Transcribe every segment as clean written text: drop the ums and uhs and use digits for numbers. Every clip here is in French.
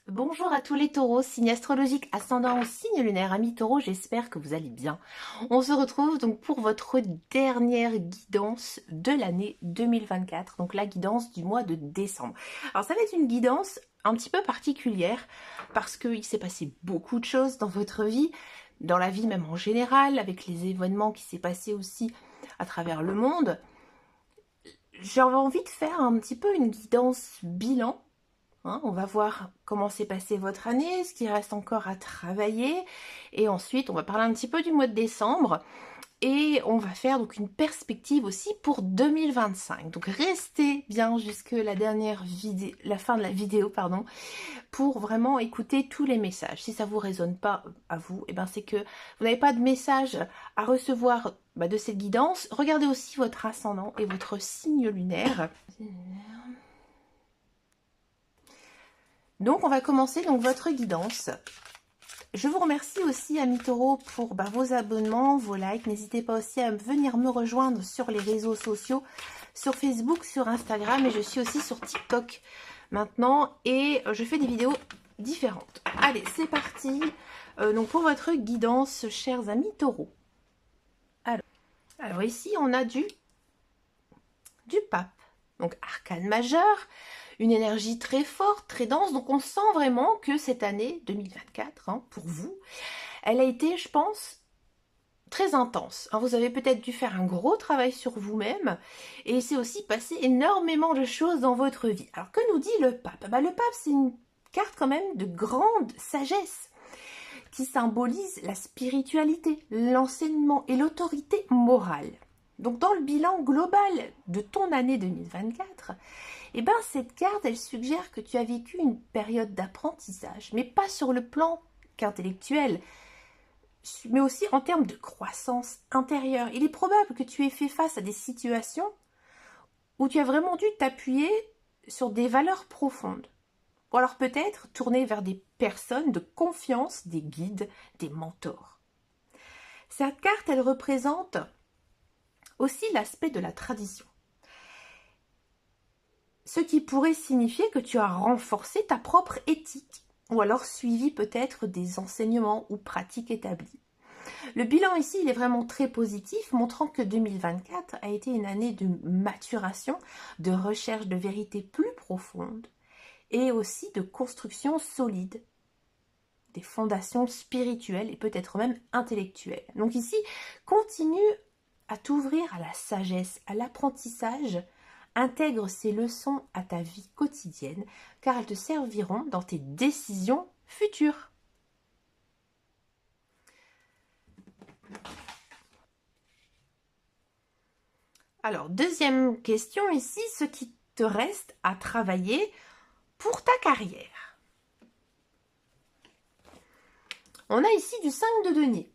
Bonjour à tous les taureaux, signe astrologique ascendant au signe lunaire, amis taureaux, j'espère que vous allez bien. On se retrouve donc pour votre dernière guidance de l'année 2024, donc la guidance du mois de décembre. Alors ça va être une guidance un petit peu particulière parce qu'il s'est passé beaucoup de choses dans votre vie, dans la vie même en général, avec les événements qui s'est passé aussi à travers le monde. J'avais envie de faire un petit peu une guidance bilan. On va voir comment s'est passée votre année, ce qui reste encore à travailler. Et ensuite, on va parler un petit peu du mois de décembre. Et on va faire donc une perspective aussi pour 2025. Donc restez bien jusque la fin de la vidéo, pour vraiment écouter tous les messages. Si ça ne vous résonne pas à vous, c'est que vous n'avez pas de message à recevoir de cette guidance. Regardez aussi votre ascendant et votre signe lunaire. Donc on va commencer votre guidance. Je vous remercie aussi, amis taureaux, pour vos abonnements, vos likes. N'hésitez pas aussi à venir me rejoindre sur les réseaux sociaux, sur Facebook, sur Instagram, et je suis aussi sur TikTok maintenant, et je fais des vidéos différentes. Allez, c'est parti. Donc pour votre guidance, chers amis taureaux. Alors ici, on a du pape, donc arcane majeur. Une énergie très forte, très dense, donc on sent vraiment que cette année 2024, pour vous, elle a été, je pense, très intense. Vous avez peut-être dû faire un gros travail sur vous-même, et il s'est aussi passé énormément de choses dans votre vie. Alors que nous dit le pape? Le pape, c'est une carte quand même de grande sagesse, qui symbolise la spiritualité, l'enseignement et l'autorité morale. Donc dans le bilan global de ton année 2024, cette carte, elle suggère que tu as vécu une période d'apprentissage, mais pas sur le plan qu'intellectuel, mais aussi en termes de croissance intérieure. Il est probable que tu aies fait face à des situations où tu as vraiment dû t'appuyer sur des valeurs profondes. Ou alors peut-être tourner vers des personnes de confiance, des guides, des mentors. Cette carte, elle représente aussi l'aspect de la tradition. Ce qui pourrait signifier que tu as renforcé ta propre éthique ou alors suivi peut-être des enseignements ou pratiques établies. Le bilan ici, il est vraiment très positif, montrant que 2024 a été une année de maturation, de recherche de vérité plus profonde et aussi de construction solide, des fondations spirituelles et peut-être même intellectuelles. Donc ici, continue à t'ouvrir à la sagesse, à l'apprentissage. Intègre ces leçons à ta vie quotidienne, car elles te serviront dans tes décisions futures. Alors, deuxième question ici, ce qui te reste à travailler pour ta carrière. On a ici du 5 de denier.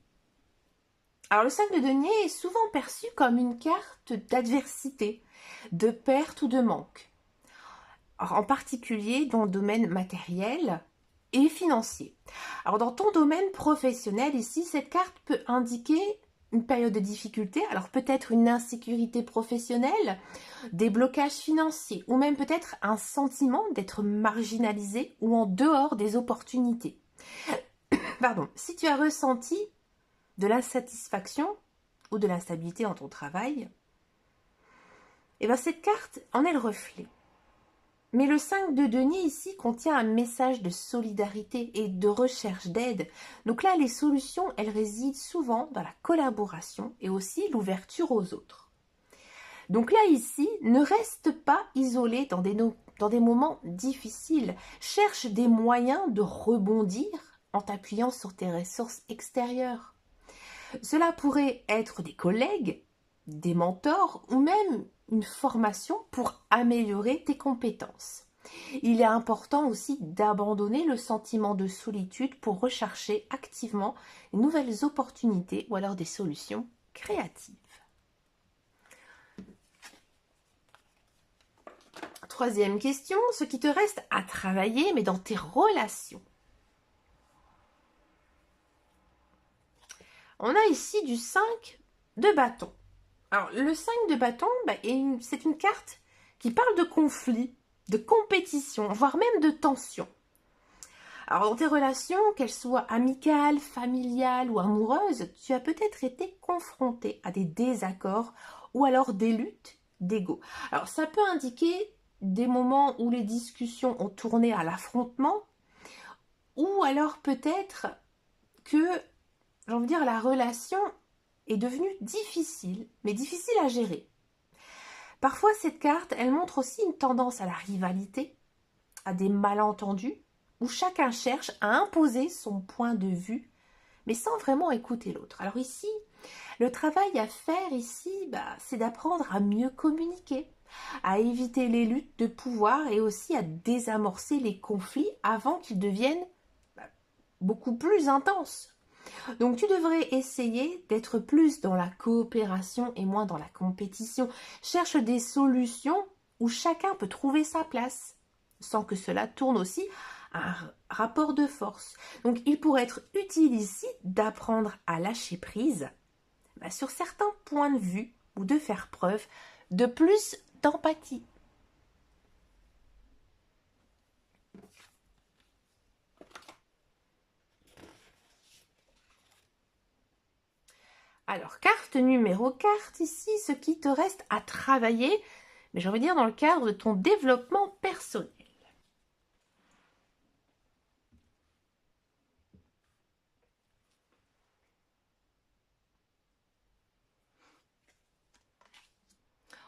Alors, le 5 de denier est souvent perçu comme une carte d'adversité, de perte ou de manque. Alors, en particulier dans le domaine matériel et financier. Alors, dans ton domaine professionnel, ici, cette carte peut indiquer une période de difficulté, alors peut-être une insécurité professionnelle, des blocages financiers, ou même peut-être un sentiment d'être marginalisé ou en dehors des opportunités. Pardon, si tu as ressenti de l'insatisfaction ou de l'instabilité dans ton travail, cette carte en est le reflet. Mais le 5 de denier ici contient un message de solidarité et de recherche d'aide. Donc là, les solutions, elles résident souvent dans la collaboration et aussi l'ouverture aux autres. Donc là, ici, ne reste pas isolé dans des moments difficiles. Cherche des moyens de rebondir en t'appuyant sur tes ressources extérieures. Cela pourrait être des collègues, des mentors ou même une formation pour améliorer tes compétences. Il est important aussi d'abandonner le sentiment de solitude pour rechercher activement de nouvelles opportunités ou alors des solutions créatives. Troisième question, ce qui te reste à travailler, mais dans tes relations. On a ici du 5 de bâton. Alors, le 5 de bâton, c'est une carte qui parle de conflit, de compétition, voire même de tension. Alors dans tes relations, qu'elles soient amicales, familiales ou amoureuses, tu as peut-être été confronté à des désaccords ou alors des luttes d'ego. Alors ça peut indiquer des moments où les discussions ont tourné à l'affrontement, ou alors peut-être que, j'ai envie de dire, la relation est devenue difficile, mais difficile à gérer. Parfois, cette carte, elle montre aussi une tendance à la rivalité, à des malentendus, où chacun cherche à imposer son point de vue, mais sans vraiment écouter l'autre. Alors ici, le travail à faire ici, c'est d'apprendre à mieux communiquer, à éviter les luttes de pouvoir et aussi à désamorcer les conflits avant qu'ils deviennent beaucoup plus intenses. Donc tu devrais essayer d'être plus dans la coopération et moins dans la compétition. Cherche des solutions où chacun peut trouver sa place, sans que cela tourne aussi à un rapport de force. Donc il pourrait être utile ici d'apprendre à lâcher prise sur certains points de vue ou de faire preuve de plus d'empathie. Alors, carte numéro 4, ici, ce qui te reste à travailler, mais j'ai envie de dire dans le cadre de ton développement personnel.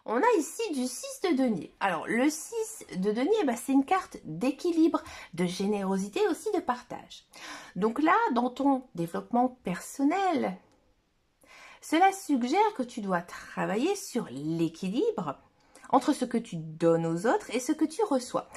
On a ici du 6 de denier. Alors, le 6 de denier, c'est une carte d'équilibre, de générosité, aussi de partage. Donc là, dans ton développement personnel, cela suggère que tu dois travailler sur l'équilibre entre ce que tu donnes aux autres et ce que tu reçois.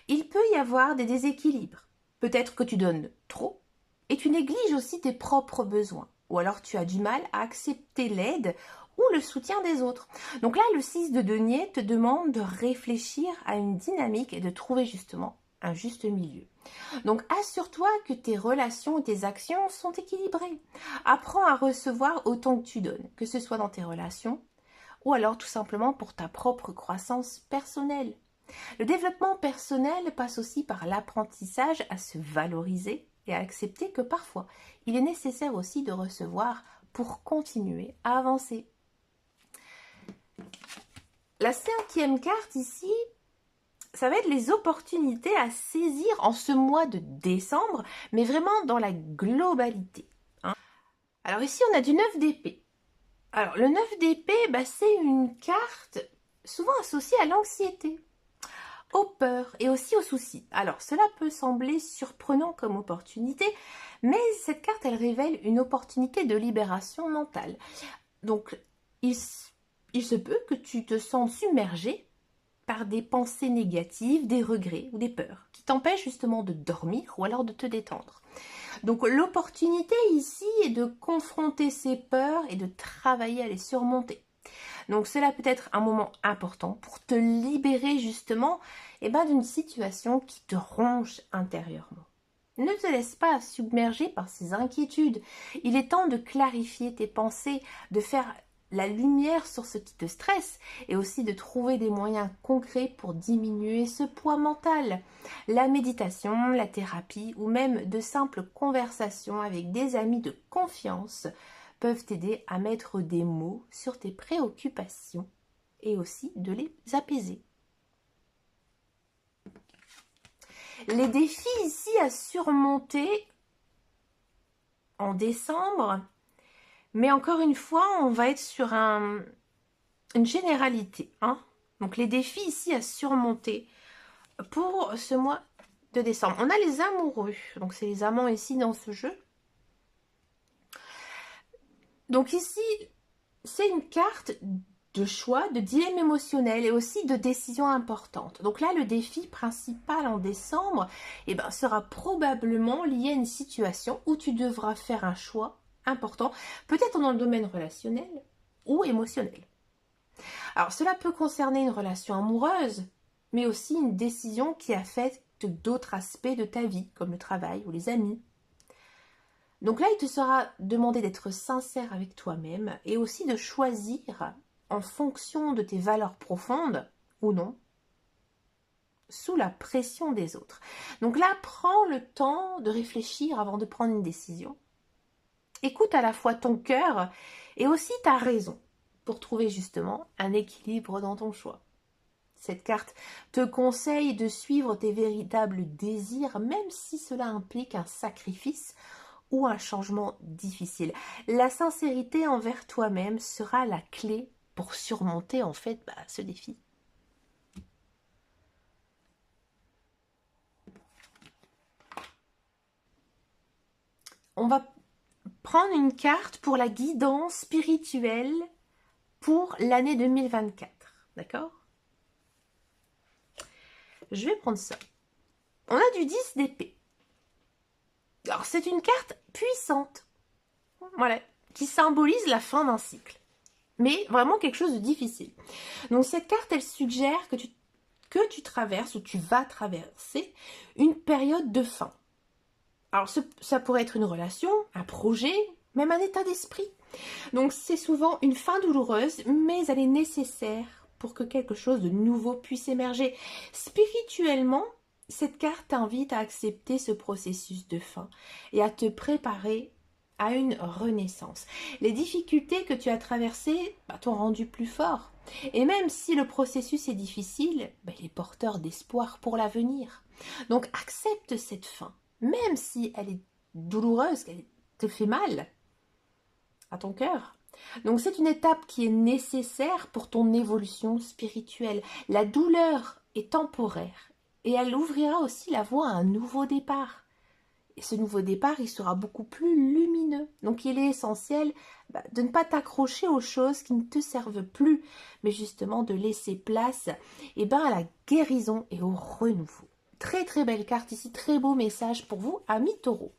Il peut y avoir des déséquilibres. Peut-être que tu donnes trop et tu négliges aussi tes propres besoins. Ou alors tu as du mal à accepter l'aide ou le soutien des autres. Donc là, le 6 de denier te demande de réfléchir à une dynamique et de trouver justement un juste milieu. Donc assure-toi que tes relations et tes actions sont équilibrées. Apprends à recevoir autant que tu donnes, que ce soit dans tes relations ou alors tout simplement pour ta propre croissance personnelle. Le développement personnel passe aussi par l'apprentissage à se valoriser et à accepter que parfois, il est nécessaire aussi de recevoir pour continuer à avancer. La 5e carte ici, ça va être les opportunités à saisir en ce mois de décembre, mais vraiment dans la globalité. Alors ici, on a du 9 d'épée. Alors, le 9 d'épée, c'est une carte souvent associée à l'anxiété, aux peurs et aussi aux soucis. Alors, cela peut sembler surprenant comme opportunité, mais cette carte, elle révèle une opportunité de libération mentale. Donc, il se peut que tu te sentes submergé par des pensées négatives, des regrets ou des peurs qui t'empêchent justement de dormir ou alors de te détendre. Donc l'opportunité ici est de confronter ces peurs et de travailler à les surmonter. Donc cela peut être un moment important pour te libérer justement d'une situation qui te ronge intérieurement. Ne te laisse pas submerger par ces inquiétudes. Il est temps de clarifier tes pensées, de faire la lumière sur ce qui te stresse et aussi de trouver des moyens concrets pour diminuer ce poids mental. La méditation, la thérapie ou même de simples conversations avec des amis de confiance peuvent t'aider à mettre des mots sur tes préoccupations et aussi de les apaiser. Les défis ici à surmonter en décembre, mais encore une fois, on va être sur une généralité. Donc les défis ici à surmonter pour ce mois de décembre. On a les amoureux, donc c'est les amants ici dans ce jeu. Donc ici, c'est une carte de choix, de dilemme émotionnel et aussi de décisions importantes. Donc là, le défi principal en décembre sera probablement lié à une situation où tu devras faire un choix important, peut-être dans le domaine relationnel ou émotionnel. Alors cela peut concerner une relation amoureuse, mais aussi une décision qui affecte d'autres aspects de ta vie, comme le travail ou les amis. Donc là, il te sera demandé d'être sincère avec toi-même et aussi de choisir en fonction de tes valeurs profondes ou non sous la pression des autres. Donc là, prends le temps de réfléchir avant de prendre une décision. Écoute à la fois ton cœur et aussi ta raison pour trouver justement un équilibre dans ton choix. Cette carte te conseille de suivre tes véritables désirs, même si cela implique un sacrifice ou un changement difficile. La sincérité envers toi-même sera la clé pour surmonter en fait ce défi. On va prendre une carte pour la guidance spirituelle pour l'année 2024. D'accord? Je vais prendre ça. On a du 10 d'épée. Alors, c'est une carte puissante. Voilà. Qui symbolise la fin d'un cycle. Mais vraiment quelque chose de difficile. Donc, cette carte, elle suggère que tu traverses ou tu vas traverser une période de fin. Alors, ça pourrait être une relation, un projet, même un état d'esprit. Donc, c'est souvent une fin douloureuse, mais elle est nécessaire pour que quelque chose de nouveau puisse émerger. Spirituellement, cette carte t'invite à accepter ce processus de fin et à te préparer à une renaissance. Les difficultés que tu as traversées t'ont rendu plus fort. Et même si le processus est difficile, il est porteur d'espoir pour l'avenir. Donc, accepte cette fin. Même si elle est douloureuse, qu'elle te fait mal à ton cœur. Donc c'est une étape qui est nécessaire pour ton évolution spirituelle. La douleur est temporaire et elle ouvrira aussi la voie à un nouveau départ. Et ce nouveau départ, il sera beaucoup plus lumineux. Donc il est essentiel de ne pas t'accrocher aux choses qui ne te servent plus, mais justement de laisser place à la guérison et au renouveau. Très très belle carte ici, très beau message pour vous, amis taureaux.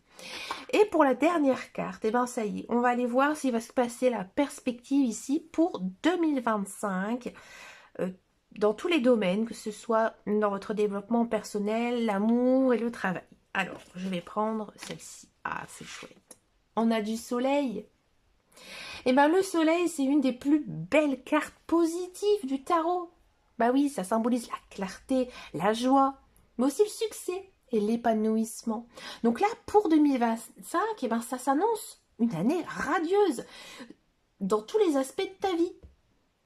Et pour la dernière carte, ça y est, on va aller voir s'il va se passer la perspective ici pour 2025 dans tous les domaines, que ce soit dans votre développement personnel, l'amour et le travail. Alors, je vais prendre celle-ci. Ah, c'est chouette. On a du soleil. Le soleil, c'est une des plus belles cartes positives du tarot. Oui, ça symbolise la clarté, la joie, mais aussi le succès et l'épanouissement. Donc là, pour 2025, ça s'annonce une année radieuse dans tous les aspects de ta vie.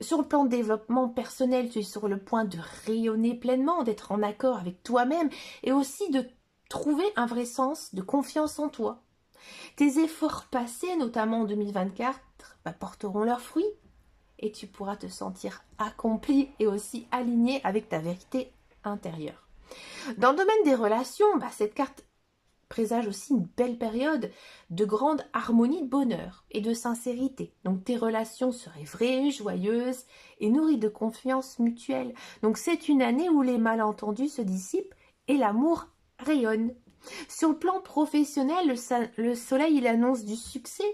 Sur le plan de développement personnel, tu es sur le point de rayonner pleinement, d'être en accord avec toi-même et aussi de trouver un vrai sens de confiance en toi. Tes efforts passés, notamment en 2024, porteront leurs fruits et tu pourras te sentir accompli et aussi aligné avec ta vérité intérieure. Dans le domaine des relations, cette carte présage aussi une belle période de grande harmonie, de bonheur et de sincérité. Donc tes relations seraient vraies, joyeuses et nourries de confiance mutuelle. Donc c'est une année où les malentendus se dissipent et l'amour rayonne. Sur le plan professionnel, le soleil il annonce du succès,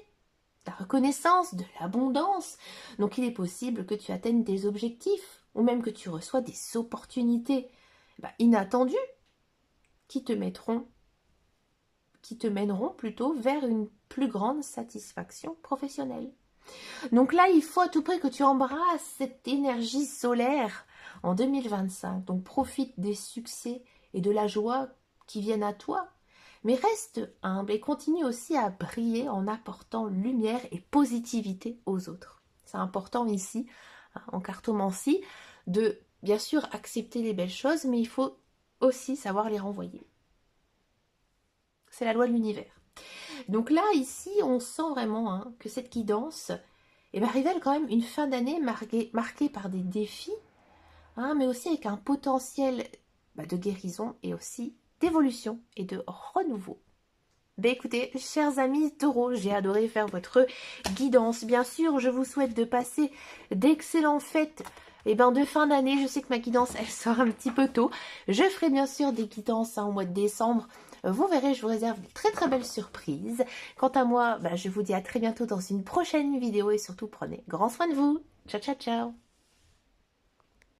de la reconnaissance, de l'abondance. Donc il est possible que tu atteignes tes objectifs ou même que tu reçois des opportunités inattendues qui te mèneront plutôt vers une plus grande satisfaction professionnelle. Donc là, il faut à tout prix que tu embrasses cette énergie solaire en 2025. Donc profite des succès et de la joie qui viennent à toi. Mais reste humble et continue aussi à briller en apportant lumière et positivité aux autres. C'est important ici, en cartomancie, de bien sûr accepter les belles choses, mais il faut aussi savoir les renvoyer. C'est la loi de l'univers. Donc là, ici, on sent vraiment que cette guidance révèle quand même une fin d'année marquée par des défis, mais aussi avec un potentiel de guérison et aussi d'évolution et de renouveau. Écoutez, chers amis taureaux, j'ai adoré faire votre guidance. Bien sûr, je vous souhaite de passer d'excellentes fêtes de fin d'année. Je sais que ma guidance, elle sort un petit peu tôt. Je ferai bien sûr des guidances au mois de décembre. Vous verrez, je vous réserve de très très belles surprises. Quant à moi, je vous dis à très bientôt dans une prochaine vidéo et surtout prenez grand soin de vous. Ciao, ciao, ciao.